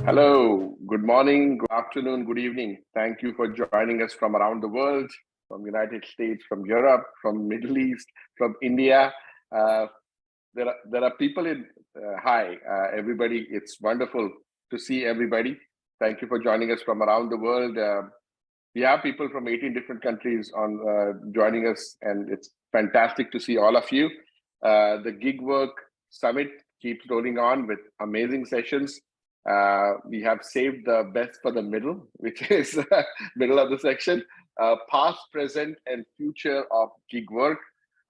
Hello, good morning, good afternoon, good evening. Thank you for joining us from around the world, from United States, from Europe, from Middle East, from India. Uh, there are people in, hi, everybody. It's wonderful to see everybody. Thank you for joining us from around the world. We have people from 18 different countries on joining us, and it's fantastic to see all of you. The Gig Work Summit keeps rolling on with amazing sessions. We have saved the best for the middle, which is middle of the section, past, present, and future of gig work.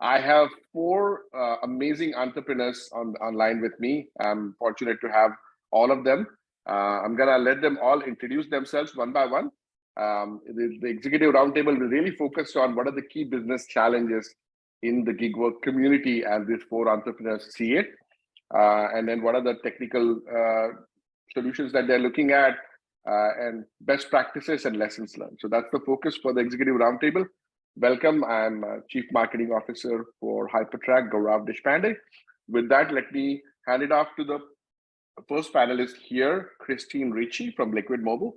I have four amazing entrepreneurs online with me. I'm fortunate to have all of them. I'm gonna let them all introduce themselves one by one. The Executive Roundtable will really focus on what are the key business challenges in the gig work community as these four entrepreneurs see it. And then what are the technical solutions that they're looking at, and best practices and lessons learned. So that's the focus for the Executive Roundtable. Welcome, I'm Chief Marketing Officer for Hypertrack, Gaurav Deshpande. With that, let me hand it off to the first panelist here, Christine Ricci from Liquid Mobile.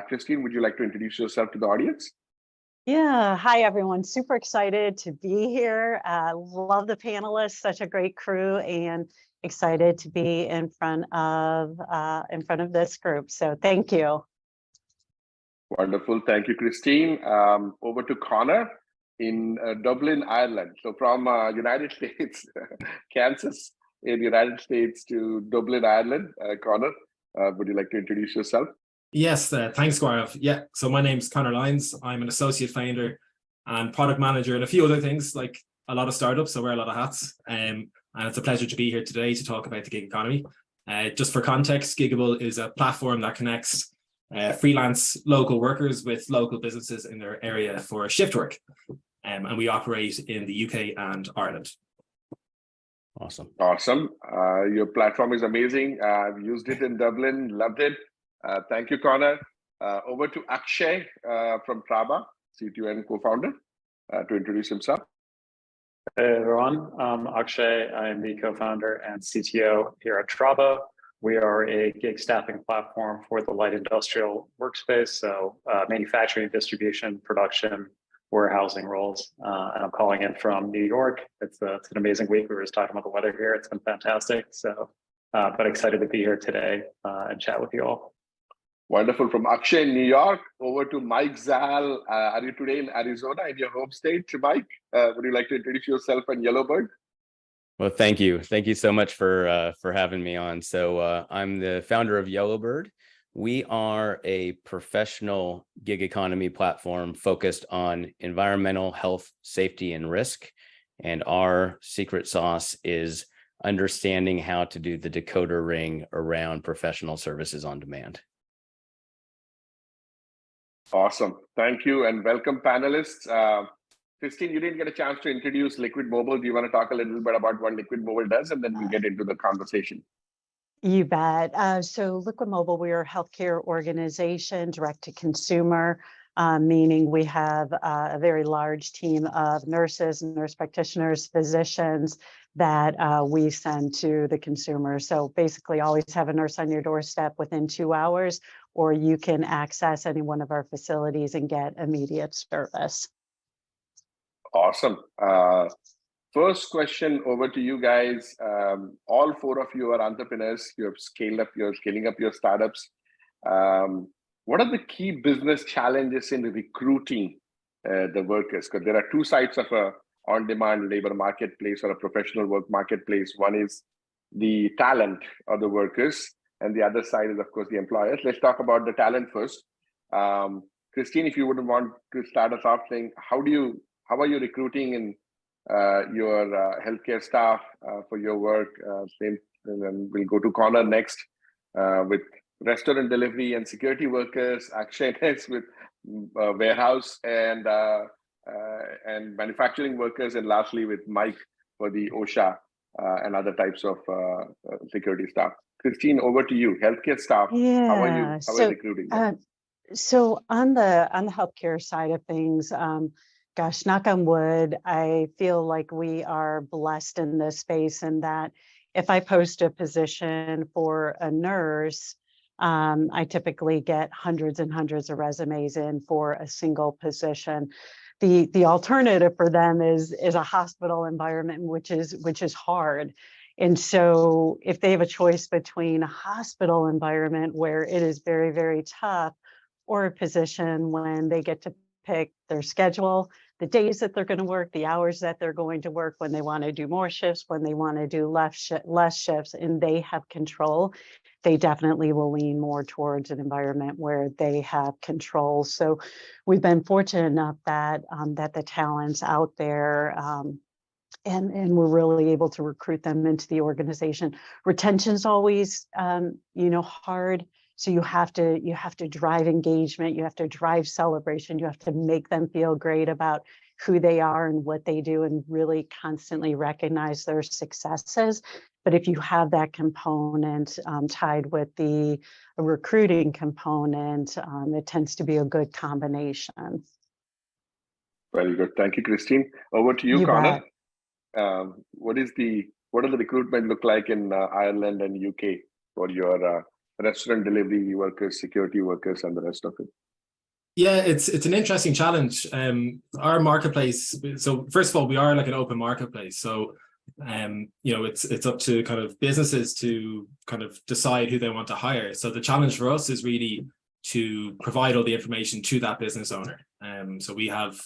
Christine, would you like to introduce yourself to the audience? Yeah, hi everyone. Super excited to be here. Love the panelists, such a great crew, and excited to be in front of this group. So thank you. Wonderful, thank you, Christine. Over to Connor in Dublin, Ireland. So from United States, Kansas in the United States to Dublin, Ireland. Connor, would you like to introduce yourself? Yes, thanks, Gaurav. Yeah, so my name's Connor Lyons. I'm an associate founder and product manager and a few other things, like a lot of startups. I wear a lot of hats. And it's a pleasure to be here today to talk about the gig economy. Just for context, Gigable is a platform that connects freelance local workers with local businesses in their area for shift work. And we operate in the UK and Ireland. Awesome. Your platform is amazing. I've used it in Dublin, loved it. Thank you, Connor. Over to Akshay from Traba, CTO and co-founder, to introduce himself. Hey everyone, I'm Akshay. I'm the co-founder and CTO here at Traba. We are a gig staffing platform for the light industrial workspace, so manufacturing, distribution, production, warehousing roles. And I'm calling in from New York. It's an amazing week. We were just talking about the weather here. It's been fantastic. So, but excited to be here today and chat with you all. Wonderful. From Akshay in New York, over to Mike Zal. Are you today in Arizona, in your home state, Mike? Would you like to introduce yourself and Yellowbird? Well, thank you. Thank you so much for having me on. So I'm the founder of Yellowbird. We are a professional gig economy platform focused on environmental health, safety, and risk. And our secret sauce is understanding how to do the decoder ring around professional services on demand. Awesome. Thank you and welcome, panelists. Christine, you didn't get a chance to introduce Liquid Mobile. Do you want to talk a little bit about what Liquid Mobile does, and then we'll get into the conversation? You bet. So Liquid Mobile, we are a healthcare organization, direct to consumer, meaning we have a very large team of nurses, nurse practitioners, physicians that we send to the consumer. So basically always have a nurse on your doorstep within 2 hours, or you can access any one of our facilities and get immediate service. Awesome. First question over to you guys. All four of you are entrepreneurs. You're scaling up your startups. What are the key business challenges in recruiting the workers? Because there are two sides of a on-demand labor marketplace or a professional work marketplace. One is the talent of the workers, and the other side is, of course, the employers. Let's talk about the talent first. Christine, if you would want to start us off saying, how are you recruiting in your healthcare staff for your work? And then we'll go to Connor next with restaurant delivery and security workers. Akshay next with warehouse and manufacturing workers, and lastly with Mike for the OSHA and other types of security staff. Christine, over to you. Healthcare staff. Yeah. How are you recruiting? So on the healthcare side of things, gosh, knock on wood, I feel like we are blessed in this space, and that if I post a position for a nurse, I typically get hundreds and hundreds of resumes in for a single position. The alternative for them is a hospital environment, which is hard. And so if they have a choice between a hospital environment where it is very, very tough, or a position when they get to pick their schedule, the days that they're going to work, the hours that they're going to work, when they want to do more shifts, when they want to do less shifts, and they have control, they definitely will lean more towards an environment where they have control. So we've been fortunate enough that that the talent's out there, and we're really able to recruit them into the organization. Retention's always hard. So you have to drive engagement, you have to drive celebration, you have to make them feel great about who they are and what they do, and really constantly recognize their successes. But if you have that component tied with the recruiting component, it tends to be a good combination. Very good. Thank you, Christine. Over to you, Connor. What does the recruitment look like in Ireland and UK for your restaurant delivery workers, security workers, and the rest of it? Yeah, it's an interesting challenge. Our marketplace. So first of all, we are like an open marketplace. So it's up to kind of businesses to kind of decide who they want to hire. So the challenge for us is really to provide all the information to that business owner. So we have,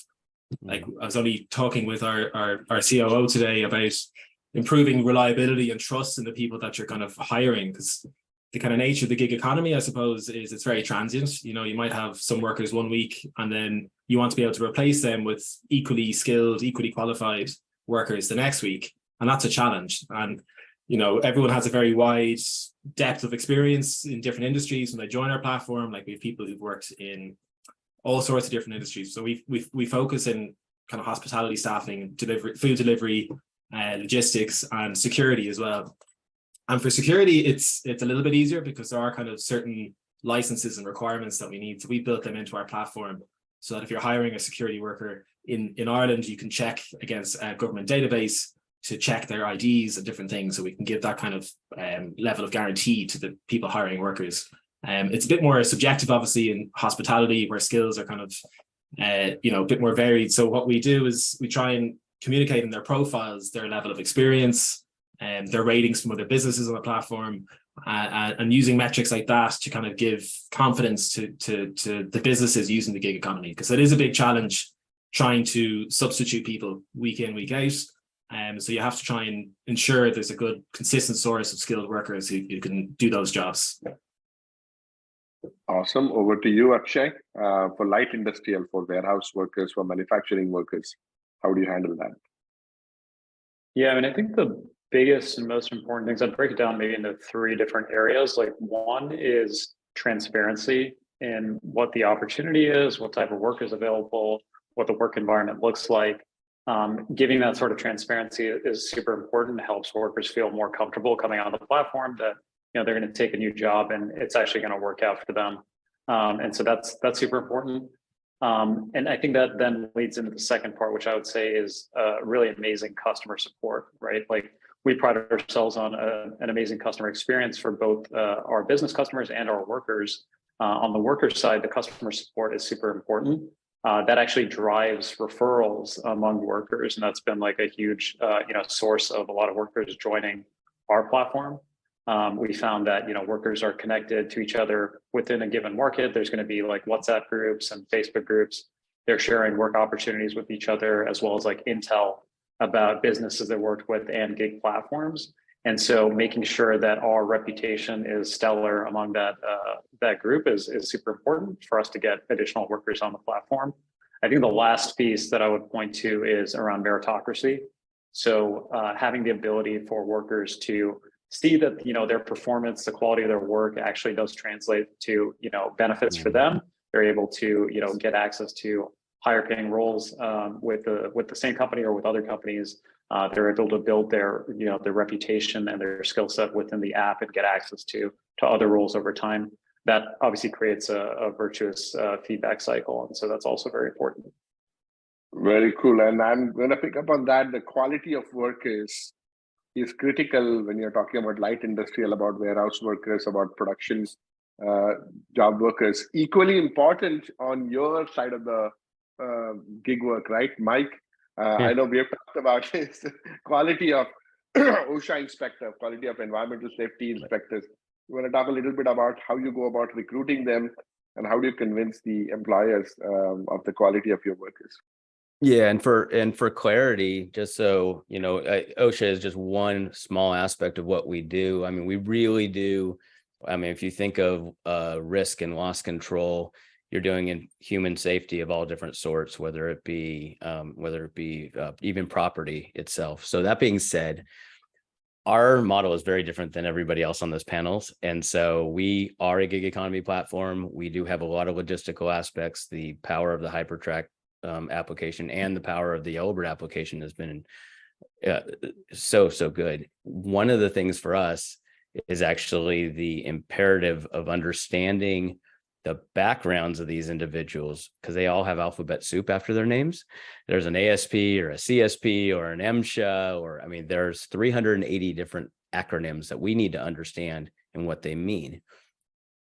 like, I was only talking with our COO today about improving reliability and trust in the people that you're kind of hiring, because the kind of nature of the gig economy, I suppose, is it's very transient. You might have some workers 1 week, and then you want to be able to replace them with equally skilled, equally qualified workers the next week. And that's a challenge. And, everyone has a very wide depth of experience in different industries when they join our platform. Like, we have people who've worked in all sorts of different industries. So we focus in kind of hospitality staffing, delivery, food delivery, logistics, and security as well. And for security, it's a little bit easier because there are kind of certain licenses and requirements that we need. So we built them into our platform so that if you're hiring a security worker in Ireland, you can check against a government database to check their IDs and different things. So we can give that kind of level of guarantee to the people hiring workers. It's a bit more subjective, obviously, in hospitality, where skills are kind of, a bit more varied. So what we do is we try and communicate in their profiles their level of experience and their ratings from other businesses on the platform, and using metrics like that to kind of give confidence to the businesses using the gig economy, because it is a big challenge trying to substitute people week in, week out. So you have to try and ensure there's a good, consistent source of skilled workers who can do those jobs. Awesome. Over to you, Akshay. For light industrial, for warehouse workers, for manufacturing workers, how do you handle that? Yeah, I think the biggest and most important things, I'd break it down maybe into 3 different areas. Like, one is transparency in what the opportunity is, what type of work is available, what the work environment looks like. Giving that sort of transparency is super important. It helps workers feel more comfortable coming on the platform that they're going to take a new job and it's actually going to work out for them. And so that's super important. And I think that then leads into the second part, which I would say is really amazing customer support, right? Like, we pride ourselves on an amazing customer experience for both our business customers and our workers. On the worker side, the customer support is super important. That actually drives referrals among workers, and that's been like a huge source of a lot of workers joining our platform. We found that workers are connected to each other within a given market. There's going to be like WhatsApp groups and Facebook groups. They're sharing work opportunities with each other, as well as like intel about businesses they worked with and gig platforms. And so making sure that our reputation is stellar among that group is super important for us to get additional workers on the platform. I think the last piece that I would point to is around meritocracy. So having the ability for workers to see that their performance, the quality of their work actually does translate to benefits for them. They're able to get access to higher paying roles with the same company or with other companies. They're able to build their their reputation and their skill set within the app and get access to other roles over time. That obviously creates a virtuous feedback cycle, and so that's also very important. Very cool. And I'm going to pick up on that. The quality of work is critical when you're talking about light industrial, about warehouse workers, about production job workers. Equally important on your side of the gig work, right, Mike? I know we have talked about this quality of OSHA inspector, quality of environmental safety inspectors. You want to talk a little bit about how you go about recruiting them and how do you convince the employers of the quality of your workers? Yeah, and for clarity, just so you know, OSHA is just one small aspect of what we do. I mean, we really do. I mean, if you think of risk and loss control, you're doing in human safety of all different sorts, whether it be even property itself. So that being said, our model is very different than everybody else on those panels. And so we are a gig economy platform. We do have a lot of logistical aspects. The power of the Hypertrack application and the power of the Yellowbird application has been so good. One of the things for us is actually the imperative of understanding the backgrounds of these individuals, because they all have alphabet soup after their names. There's an ASP or a CSP or an MSHA, or I mean, there's 380 different acronyms that we need to understand and what they mean.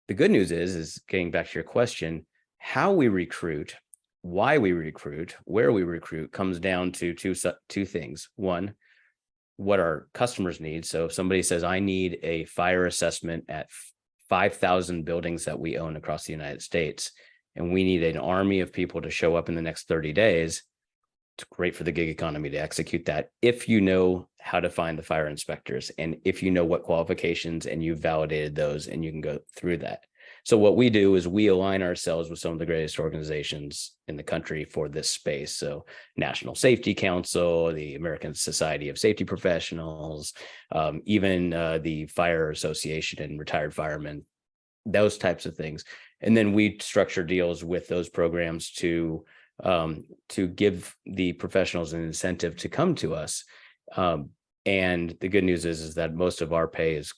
The good news is getting back to your question, how we recruit, why we recruit, where we recruit comes down to two things. One, what our customers need. So if somebody says, I need a fire assessment at 5,000 buildings that we own across the United States, and we need an army of people to show up in the next 30 days, it's great for the gig economy to execute that if you know how to find the fire inspectors and if you know what qualifications and you've validated those and you can go through that. So what we do is we align ourselves with some of the greatest organizations in the country for this space. So National Safety Council, the American Society of Safety Professionals, even the Fire Association and retired firemen, those types of things. And then we structure deals with those programs to give the professionals an incentive to come to us. And the good news is that most of our pay is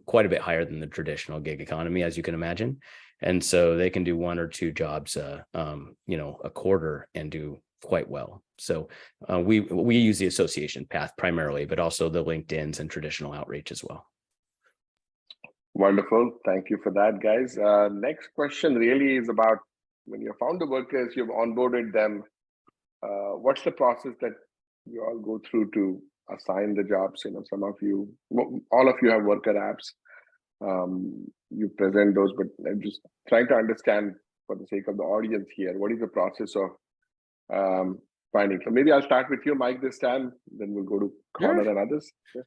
quite a bit higher than the traditional gig economy, as you can imagine. And so they can do one or two jobs, a quarter and do quite well. So we use the association path primarily, but also the LinkedIn's and traditional outreach as well. Wonderful. Thank you for that, guys. Next question really is about when you found the workers, you've onboarded them. What's the process that you all go through to assign the jobs? You know, some of you, all of you have worker apps. You present those, but I'm just trying to understand for the sake of the audience here, what is the process of finding? So maybe I'll start with you, Mike, this time, then we'll go to Connor and others. Yeah.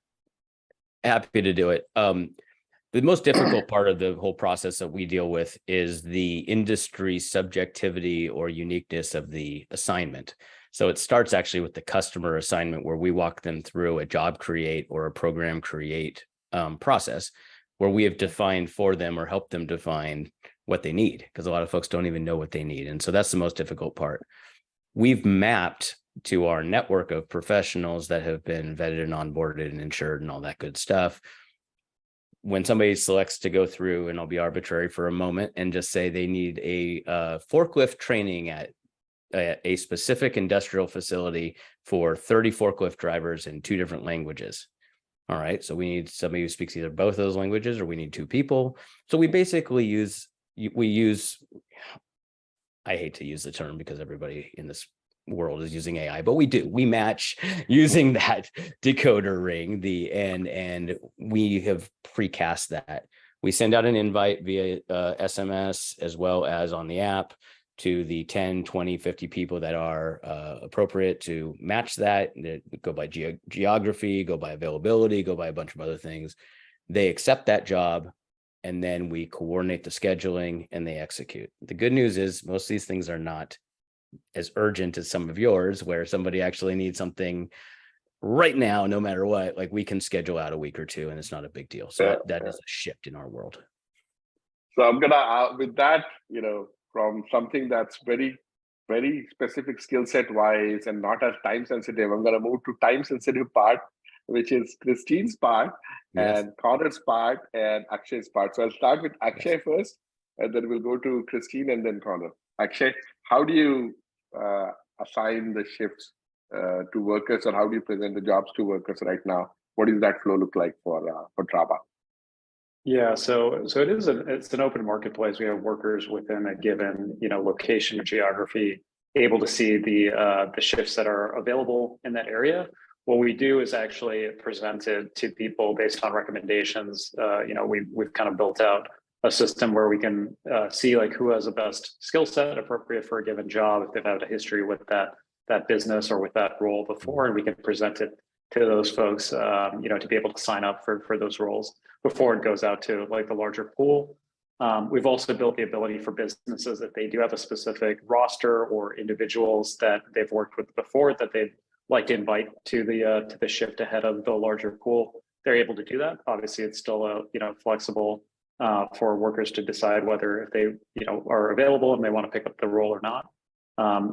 Happy to do it. The most difficult part of the whole process that we deal with is the industry subjectivity or uniqueness of the assignment. So it starts actually with the customer assignment, where we walk them through a job create or a program create process, where we have defined for them or help them define what they need, because a lot of folks don't even know what they need. And so that's the most difficult part. We've mapped to our network of professionals that have been vetted and onboarded and insured and all that good stuff. When somebody selects to go through, and I'll be arbitrary for a moment and just say they need a forklift training at a specific industrial facility for 30 forklift drivers in 2 different languages. All right, so we need somebody who speaks either both of those languages, or we need 2 people. So we basically use, I hate to use the term because everybody in this world is using AI, but we match using that decoder ring, and we have precast that. We send out an invite via SMS as well as on the app to the 10, 20, 50 people that are appropriate to match that. Go by geography, go by availability, go by a bunch of other things. They accept that job, and then we coordinate the scheduling and they execute. The good news is most of these things are not as urgent as some of yours, where somebody actually needs something right now, no matter what. Like, we can schedule out a week or 2 and it's not a big deal. So that is a shift in our world. So I'm gonna with that, from something that's very, very specific skill set wise and not as time sensitive, I'm gonna move to time sensitive part, which is Christine's part, Yes. and Connor's part, and Akshay's part. So I'll start with Akshay first, and then we'll go to Christine and then Connor. Akshay, how do you assign the shifts to workers, or how do you present the jobs to workers right now? What does that flow look like for Traba? Yeah, so it's an open marketplace. We have workers within a given, location or geography able to see the shifts that are available in that area. What we do is actually present it to people based on recommendations. We've kind of built out a system where we can see like who has the best skill set appropriate for a given job, if they've had a history with that business or with that role before, and we can present it to those folks, to be able to sign up for those roles before it goes out to like the larger pool. We've also built the ability for businesses that they do have a specific roster or individuals that they've worked with before that they'd like to invite to the shift ahead of the larger pool. They're able to do that. Obviously, it's still flexible for workers to decide whether if they are available and they want to pick up the role or not.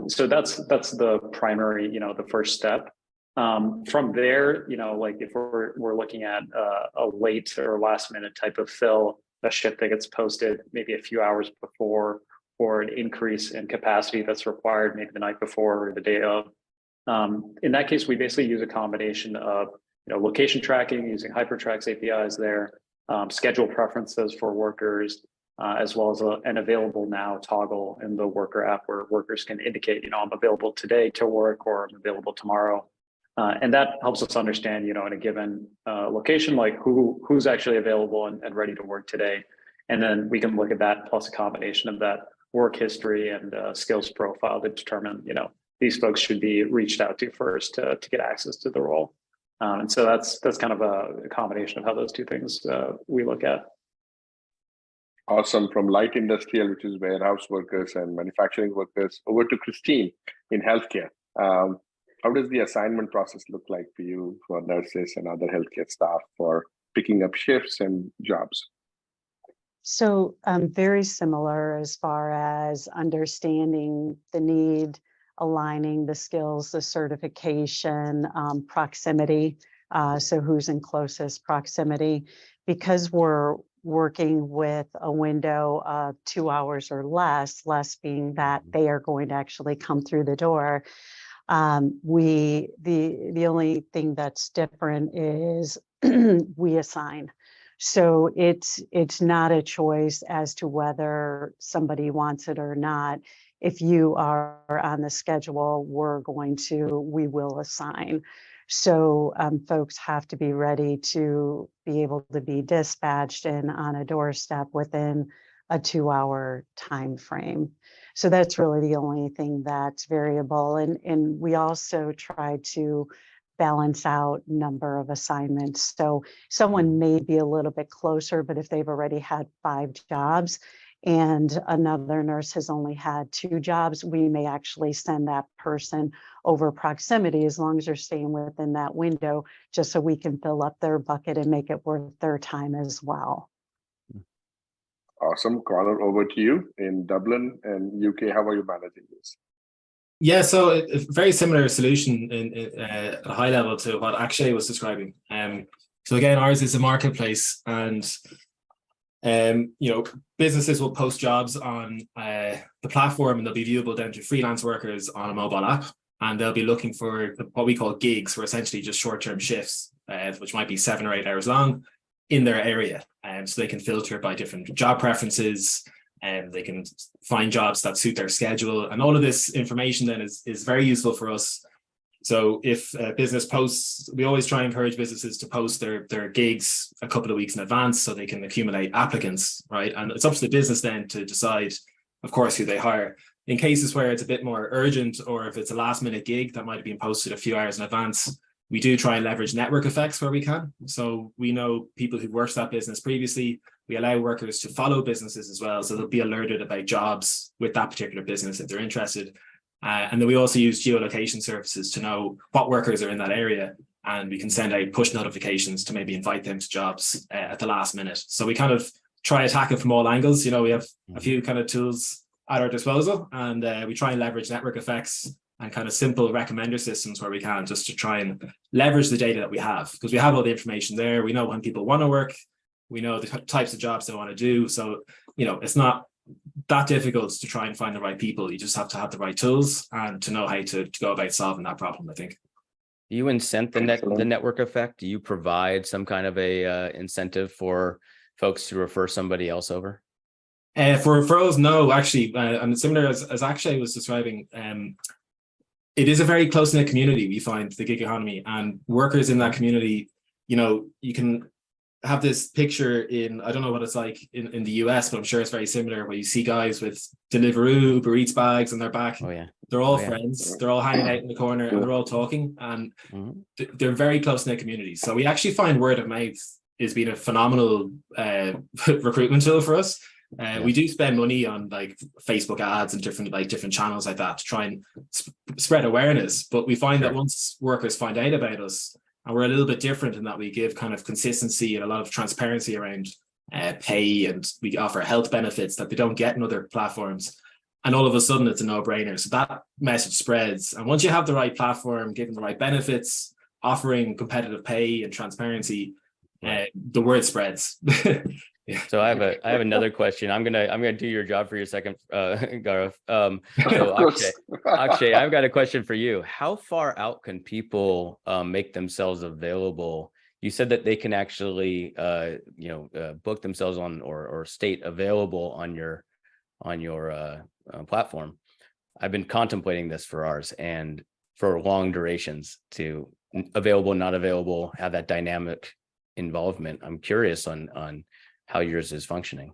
So that's the primary the first step. From there, like if we're looking at a late or last minute type of fill, a shift that gets posted maybe a few hours before, or an increase in capacity that's required maybe the night before or the day of. In that case, we basically use a combination of location tracking using Hypertrack's APIs there, schedule preferences for workers, as well as an available now toggle in the worker app where workers can indicate, I'm available today to work or I'm available tomorrow. And that helps us understand, in a given location, like who's actually available and ready to work today. And then we can look at that plus a combination of that work history and skills profile to determine, these folks should be reached out to first to get access to the role. And so that's kind of a combination of how those two things we look at. Awesome. From light industrial, which is warehouse workers and manufacturing workers, over to Christine in healthcare. How does the assignment process look like for you, for nurses and other healthcare staff for picking up shifts and jobs? So very similar as far as understanding the need, aligning the skills, the certification, proximity. So who's in closest proximity, because we're working with a window of 2 hours or less being that they are going to actually come through the door. The only thing that's different is we assign. So it's not a choice as to whether somebody wants it or not. If you are on the schedule, we will assign. So folks have to be ready to be able to be dispatched and on a doorstep within a 2-hour time frame. So that's really the only thing that's variable. And we also try to balance out number of assignments. So someone may be a little bit closer, but if they've already had 5 jobs and another nurse has only had 2 jobs, we may actually send that person over proximity as long as they're staying within that window, just so we can fill up their bucket and make it worth their time as well. Awesome. Connor, over to you in Dublin and UK. How are you managing this? Yeah, so a very similar solution at a high level to what Akshay was describing. So again, ours is a marketplace, and businesses will post jobs on the platform, and they'll be viewable then to freelance workers on a mobile app, and they'll be looking for what we call gigs, or essentially just short-term shifts, which might be 7 or 8 hours long in their area. So they can filter by different job preferences, and they can find jobs that suit their schedule. And all of this information then is very useful for us. So if a business posts, we always try and encourage businesses to post their gigs a couple of weeks in advance so they can accumulate applicants, right? And it's up to the business then to decide, of course, who they hire. In cases where it's a bit more urgent, or if it's a last minute gig that might have been posted a few hours in advance, we do try and leverage network effects where we can. So we know people who've worked that business previously. We allow workers to follow businesses as well, so they'll be alerted about jobs with that particular business if they're interested. And then we also use geolocation services to know what workers are in that area, and we can send out push notifications to maybe invite them to jobs at the last minute. So we kind of try attack it from all angles. We have a few kind of tools at our disposal, and we try and leverage network effects and kind of simple recommender systems where we can, just to try and leverage the data that we have, because we have all the information there. We know when people want to work, we know the types of jobs they want to do. So, it's not that difficult to try and find the right people. You just have to have the right tools and to know how to go about solving that problem, I think. Do you incent the network effect? Do you provide some kind of a incentive for folks to refer somebody else over? For referrals, no, actually, and similar as Akshay was describing, it is a very close-knit community, we find, the gig economy, and workers in that community, you can have this picture in, I don't know what it's like in the US, but I'm sure it's very similar, where you see guys with Deliveroo, Uber Eats bags on their back. Oh yeah. They're all Oh, yeah. friends. They're all hanging out in the corner and they're all talking, and they're very close-knit communities. So we actually find word of mouth is being a phenomenal recruitment tool for us. We do spend money on like Facebook ads and different channels like that to try and spread awareness. But we find that once workers find out about us, and we're a little bit different in that we give kind of consistency and a lot of transparency around pay, and we offer health benefits that they don't get in other platforms. And all of a sudden it's a no-brainer. So that message spreads. And once you have the right platform, giving the right benefits, offering competitive pay and transparency, the word spreads. So I have another question. I'm gonna do your job for your second, Gaurav. So Akshay, I've got a question for you. How far out can people make themselves available? You said that they can actually book themselves on or state available on your platform. I've been contemplating this for ours and for long durations, to available, not available, have that dynamic involvement. I'm curious on how yours is functioning.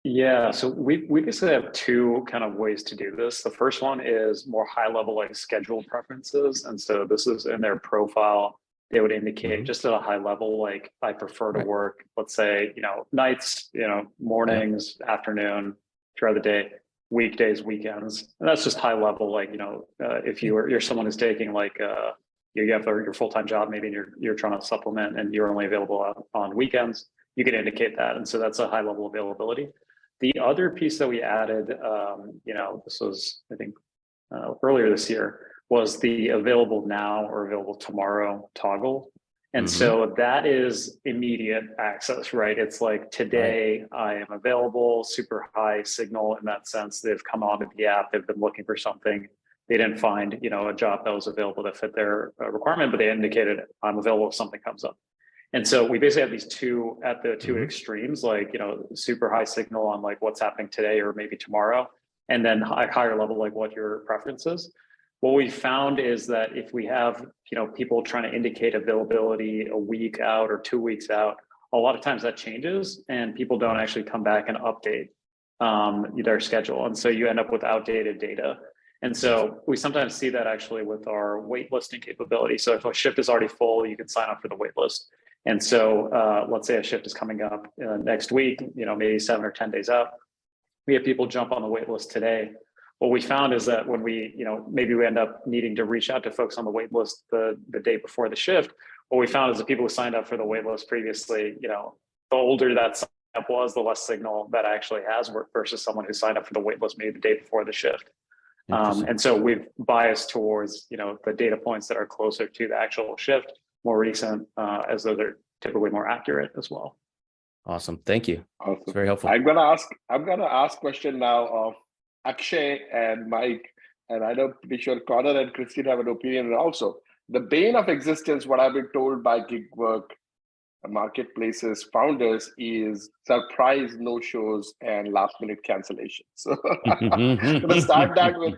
Yeah, so we basically have two kind of ways to do this. The first one is more high level, like schedule preferences. And so this is in their profile. They would indicate just at a high level, like I prefer to work, let's say, nights, mornings, afternoon, throughout the day, weekdays, weekends. And that's just high level, like, if you're someone who's taking like you have your full-time job, maybe, and you're trying to supplement and you're only available on weekends, you can indicate that. And so that's a high level availability. The other piece that we added, this was, I think, earlier this year, was the available now or available tomorrow toggle. And so that is immediate access, right? It's like, today I am available, super high signal in that sense. They've come onto the app, they've been looking for something. They didn't find, a job that was available to fit their requirement, but they indicated I'm available if something comes up. And so we basically have these two at the two extremes, like, super high signal on like what's happening today or maybe tomorrow, and then higher level, like what your preference is. What we found is that if we have, people trying to indicate availability a week out or 2 weeks out, a lot of times that changes and people don't actually come back and update their schedule. And so you end up with outdated data. And so we sometimes see that actually with our waitlisting capability. So if a shift is already full, you can sign up for the waitlist. And so let's say a shift is coming up next week, maybe 7 or 10 days out. We have people jump on the waitlist today. What we found is that when we, maybe we end up needing to reach out to folks on the waitlist the day before the shift, what we found is the people who signed up for the waitlist previously, the older that sign up was, the less signal that actually has versus someone who signed up for the waitlist maybe the day before the shift. And so we've biased towards, the data points that are closer to the actual shift, more recent, as those are typically more accurate as well. Awesome. Thank you. Awesome. It's very helpful. I'm gonna ask question now of Akshay and Mike, and I know pretty sure Connor and Christine have an opinion also. The bane of existence, what I've been told by gig work marketplaces founders, is surprise no-shows and last-minute cancellations. So I'm gonna start that with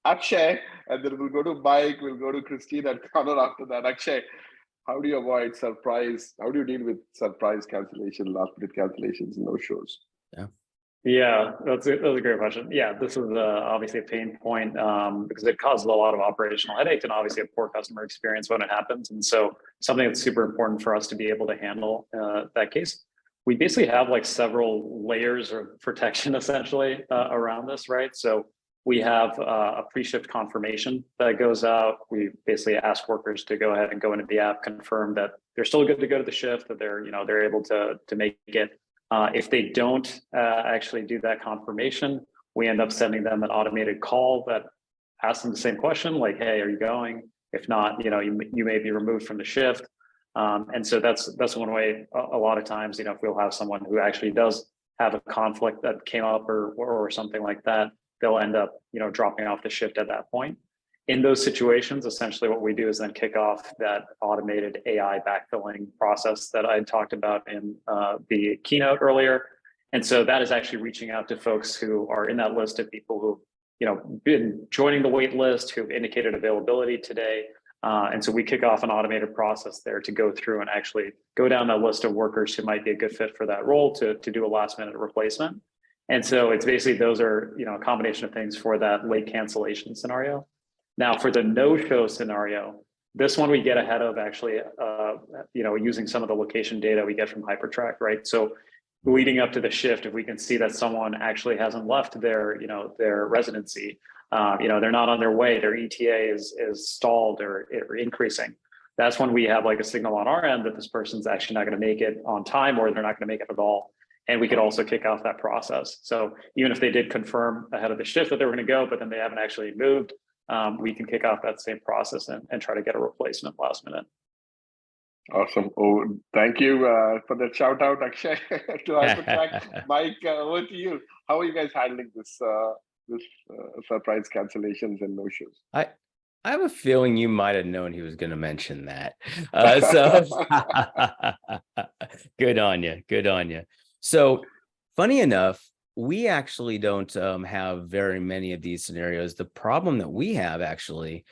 Akshay, and then we'll go to Mike, we'll go to Christine and Connor after that. Akshay, how do you avoid surprise? How do you deal with surprise cancellation, last-minute cancellations, no-shows? Yeah, that's a great question. Yeah, this is obviously a pain point because it causes a lot of operational headache and obviously a poor customer experience when it happens. And so something that's super important for us to be able to handle that case. We basically have like several layers of protection essentially around this, right? So we have a pre-shift confirmation that goes out. We basically ask workers to go ahead and go into the app, confirm that they're still good to go to the shift, that they're able to make it. If they don't actually do that confirmation, we end up sending them an automated call that asks them the same question, like, hey, are you going? If not, you may be removed from the shift. And so that's one way. A lot of times, if we'll have someone who actually does have a conflict that came up or something like that, they'll end up, dropping off the shift at that point. In those situations, essentially what we do is then kick off that automated AI backfilling process that I talked about in the keynote earlier. And so that is actually reaching out to folks who are in that list of people who, been joining the wait list, who've indicated availability today. And so we kick off an automated process there to go through and actually go down that list of workers who might be a good fit for that role to do a last minute replacement. And so it's basically, those are, a combination of things for that late cancellation scenario. Now for the no-show scenario, this one we get ahead of actually, using some of the location data we get from Hypertrack, right? So leading up to the shift, if we can see that someone actually hasn't left their residency, they're not on their way, their ETA is stalled or increasing. That's when we have like a signal on our end that this person's actually not going to make it on time, or they're not going to make it at all. And we could also kick off that process. So even if they did confirm ahead of the shift that they were going to go, but then they haven't actually moved, we can kick off that same process and try to get a replacement last minute. Awesome. Oh, thank you for that shout out, Akshay, to Hypertrack. Mike, over to you. How are you guys handling this surprise cancellations and no-shows? I have a feeling you might have known he was going to mention that. Good on you. Good on you. So funny enough, we actually don't have very many of these scenarios. The problem that we have actually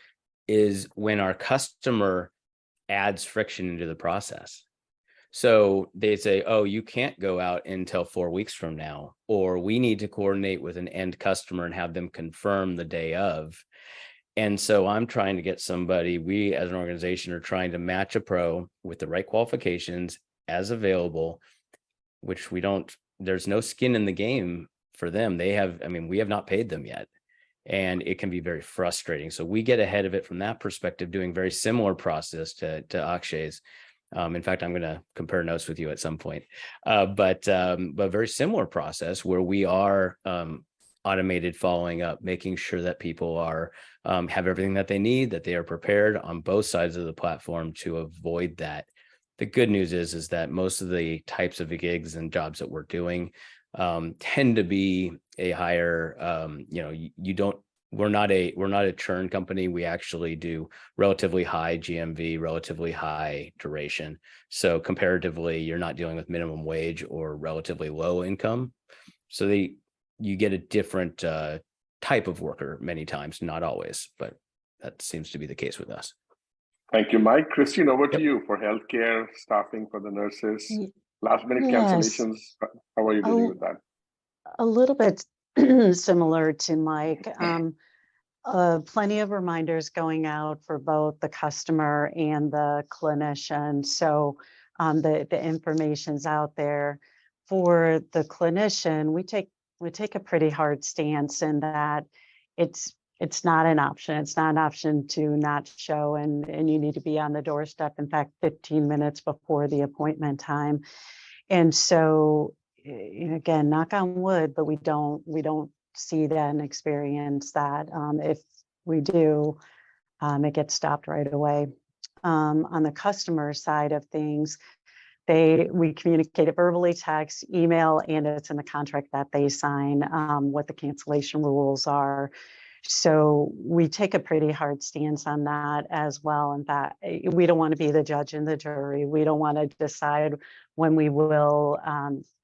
is when our customer adds friction into the process. So they say, oh, you can't go out until 4 weeks from now, or we need to coordinate with an end customer and have them confirm the day of. And so I'm trying to get somebody, we as an organization are trying to match a pro with the right qualifications as available, which there's no skin in the game for them. We have not paid them yet. And it can be very frustrating. So we get ahead of it from that perspective, doing very similar process to Akshay's. In fact, I'm going to compare notes with you at some point, but very similar process where we are automated following up, making sure that people are have everything that they need, that they are prepared on both sides of the platform to avoid that. The good news is that most of the types of gigs and jobs that we're doing tend to be a higher, we're not a churn company. We actually do relatively high GMV, relatively high duration. So comparatively, you're not dealing with minimum wage or relatively low income. So you get a different type of worker many times, not always, but that seems to be the case with us. Thank you, Mike. Christine, over to you for healthcare, staffing for the nurses, last minute cancellations. How are you dealing with that? A little bit similar to Mike. Plenty of reminders going out for both the customer and the clinician. So the information's out there. For the clinician, we take a pretty hard stance in that it's not an option. It's not an option to not show, and you need to be on the doorstep, in fact, 15 minutes before the appointment time. And so, again, knock on wood, but we don't see that and experience that. If we do, it gets stopped right away. On the customer side of things, we communicate it verbally, text, email, and it's in the contract that they sign, what the cancellation rules are. So we take a pretty hard stance on that as well. In fact, we don't want to be the judge and the jury. We don't want to decide when we will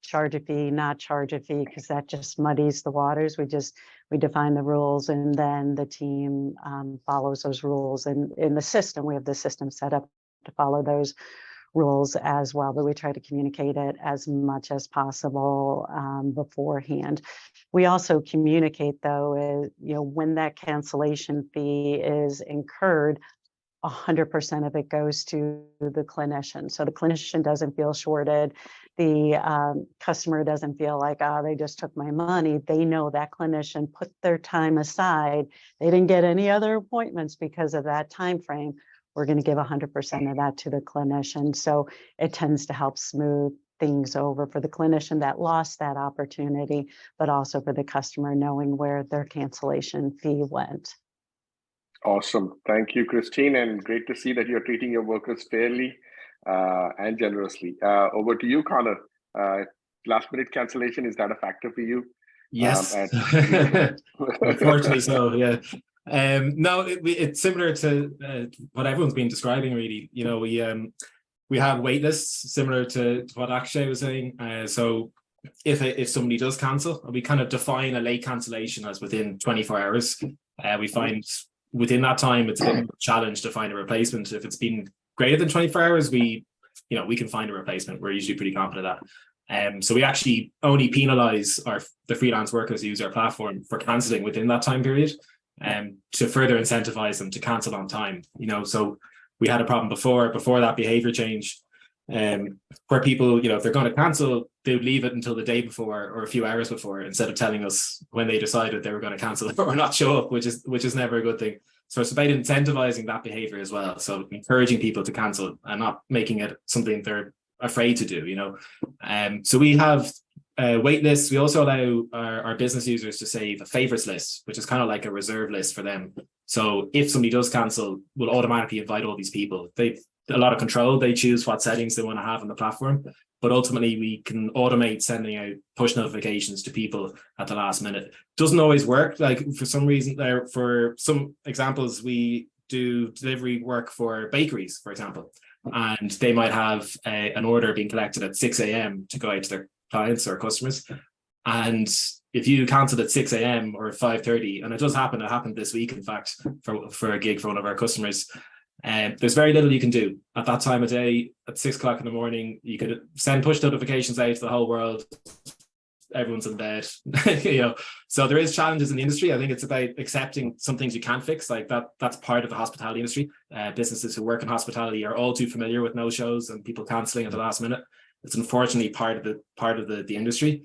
charge a fee, not charge a fee, because that just muddies the waters. We define the rules, and then the team follows those rules. And in the system, we have the system set up to follow those rules as well, but we try to communicate it as much as possible beforehand. We also communicate, though, when that cancellation fee is incurred, 100% of it goes to the clinician. So the clinician doesn't feel shorted. The customer doesn't feel like, they just took my money. They know that clinician put their time aside. They didn't get any other appointments because of that time frame. We're going to give 100% of that to the clinician. So it tends to help smooth things over for the clinician that lost that opportunity, but also for the customer knowing where their cancellation fee went. Awesome. Thank you, Christine. And great to see that you're treating your workers fairly and generously. Over to you, Connor. Last minute cancellation, is that a factor for you? Yes. Unfortunately so, yeah. No, it's similar to what everyone's been describing, really. You know, we have wait lists similar to what Akshay was saying. So if somebody does cancel, we kind of define a late cancellation as within 24 hours. We find within that time, it's a bit of a challenge to find a replacement. If it's been greater than 24 hours, we can find a replacement. We're usually pretty confident of that. So we actually only penalize the freelance workers who use our platform for cancelling within that time period, to further incentivize them to cancel on time. You know, so we had a problem before that behavior change, where people, if they're going to cancel, they would leave it until the day before or a few hours before, instead of telling us when they decided they were going to cancel or not show up, which is never a good thing. So it's about incentivizing that behavior as well. So encouraging people to cancel and not making it something they're afraid to do, So we have wait lists. We also allow our business users to save a favorites list, which is kind of like a reserve list for them. So if somebody does cancel, we'll automatically invite all these people. They've a lot of control. They choose what settings they want to have on the platform, but ultimately we can automate sending out push notifications to people at the last minute. Doesn't always work. Like for some reason, for some examples, we do delivery work for bakeries, for example, and they might have an order being collected at 6 a.m. to go out to their clients or customers. And if you cancelled at 6 a.m. or 5:30, and it happened this week, in fact, for a gig for one of our customers, there's very little you can do at that time of day. At 6 o'clock in the morning, you could send push notifications out to the whole world. Everyone's in bed, So there is challenges in the industry. I think it's about accepting some things you can't fix, like that. That's part of the hospitality industry. Businesses who work in hospitality are all too familiar with no shows and people cancelling at the last minute. It's unfortunately part of the industry,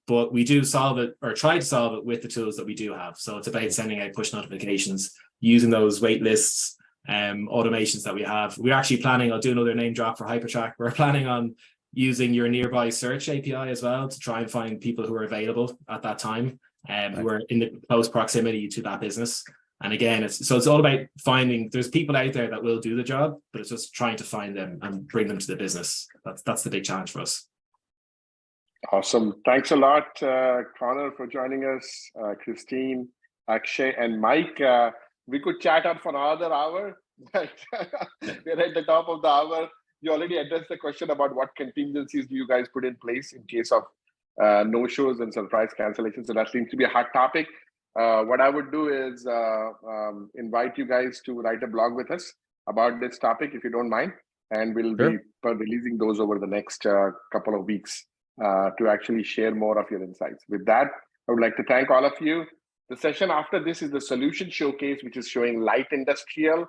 but we do solve it, or try to solve it, with the tools that we do have. So it's about sending out push notifications, using those wait lists, automations that we have. We're actually planning, I'll do another name drop for Hypertrack. We're planning on using your nearby search API as well to try and find people who are available at that time, who are in the close proximity to that business. And again, it's all about finding, there's people out there that will do the job, but it's just trying to find them and bring them to the business. That's the big challenge for us. Awesome. Thanks a lot, Connor, for joining us, Christine, Akshay, and Mike. We could chat on for another hour, but we're at the top of the hour. You already addressed the question about what contingencies do you guys put in place in case of no-shows and surprise cancellations. So that seems to be a hot topic. What I would do is invite you guys to write a blog with us about this topic, if you don't mind, and we'll be releasing those over the next couple of weeks to actually share more of your insights. With that, I would like to thank all of you. The session after this is the solution showcase, which is showing light industrial,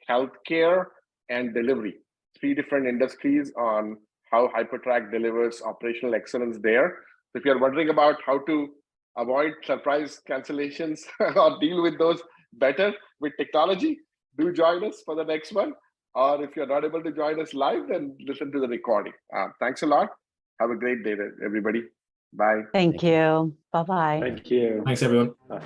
healthcare, and delivery. 3 different industries on how Hypertrack delivers operational excellence there. So if you're wondering about how to avoid surprise cancellations or deal with those better with technology, do join us for the next one. Or if you're not able to join us live, then listen to the recording. Thanks a lot. Have a great day, everybody. Bye. Thank you. Bye-bye. Thank you. Thanks, everyone. Bye.